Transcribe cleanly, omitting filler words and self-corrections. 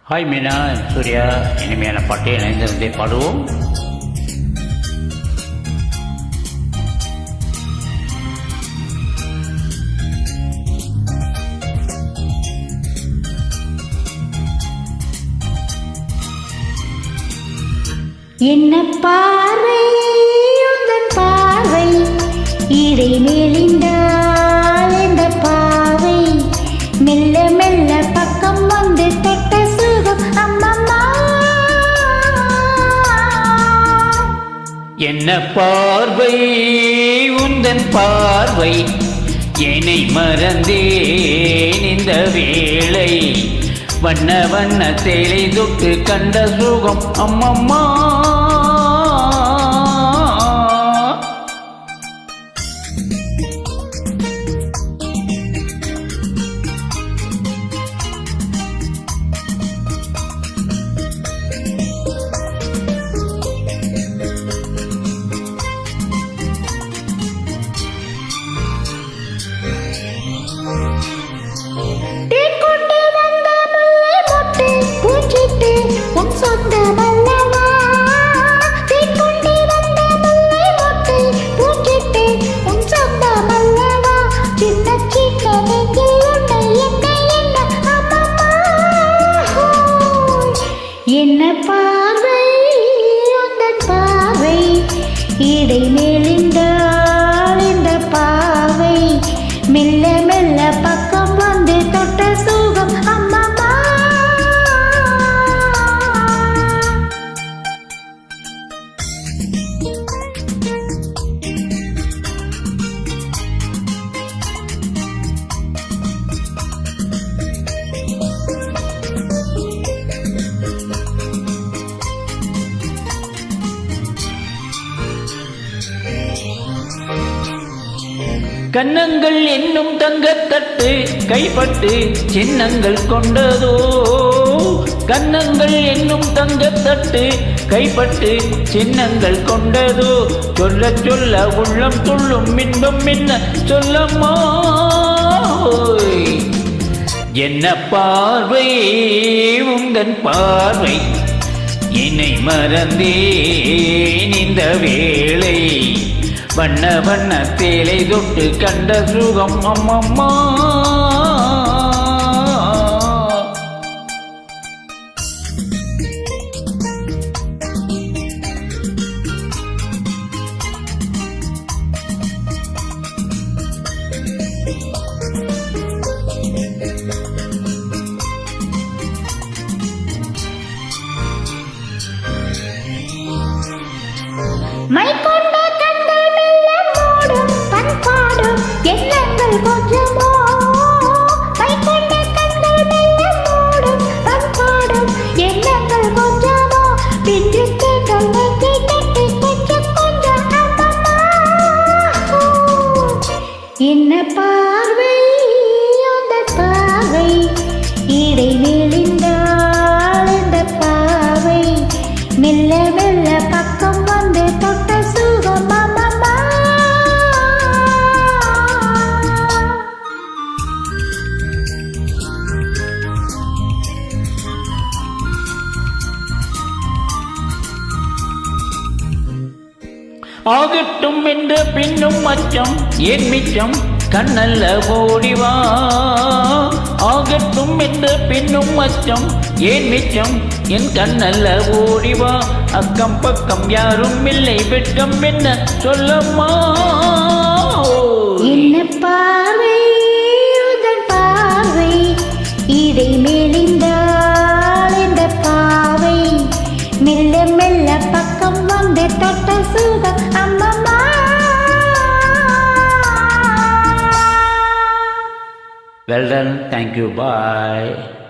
Hi Meena, Surya. இனிமையான பாட்டை இணைந்திருந்தே பாடுவோம். என்ன பார்வை உந்தன் பார்வை இடை மேலிந்தால் இந்த பாவை மெல்ல மெல்ல பக்கம் வந்து தொட்ட சுகம் அம்மம்மா. என்ன பார்வை உந்தன் பார்வை, என்னை மறந்தேன் இந்த வேளை, வண்ண வண்ண தேலை தொட்டு கண்ட சுகம் அம்மம்மா. என்ன பார்வை உந்தன் பார்வை இடை மேலிந்தால் இந்த பாவை மெல்ல மெல்ல பக்கம் வந்து தொட்ட சுகம் அம்மம்மா. கன்னங்கள் என்னும் தங்கத்தட்டு கைப்பட்டு சின்னங்கள் கொண்டதோ, கன்னங்கள் என்னும் தங்கத்தட்டு கைப்பட்டு சின்னங்கள் கொண்டதோ, சொல்ல சொல்ல உள்ளம் துள்ளும் இன்பம் என்ன சொல்லம்மா. என்ன பார்வை உந்தன் பார்வை, என்னை மறந்தேன் இந்த வேளை, வண்ண வண்ண தேலை தொட்டு கண்ட சுகம் அம்மம்மா. மைக்கொண்ட கண்கள் மெல்ல மூடும் பண்பாடும் எண்ணங்கள் கொஞ்சமோ, மைக்கொண்ட கண்கள் மெல்ல மூடும் பண்பாடும் எண்ணங்கள் கொஞ்சமோ, பின்று கேட்கள் நெஞ்சை தட்டி கொஞ்சம் கொஞ்சம் அம்மம்மா. என்ன பார்வை உந்தன் பார்வை இடை மேலிந்தால் இந்த பாவை மெல்ல மெல்ல பக்கம் வந்து தொட்ட சுகம் அம்மம்மா. ஆகட்டும் என்ற பின்னும் அச்சம் என் மிச்சம் கண்ணல்ல ஓடிவா, ஆகட்டும் என்ற பின்னும் அச்சம் ஏன் மிச்சம் என் கண்ணல்ல ஓடிவா, அக்கம் பக்கம் யாரும் இல்லை வெட்கம் என்ன சொல்லம்மா. என்ன பார்வை உந்தன் பார்வை இடை மேலிந்தால் இந்த பாவை மெல்ல மெல்ல பக்கம் வந்து தொட்ட சுகம் அம்மம்மா. Well done, thank you, bye.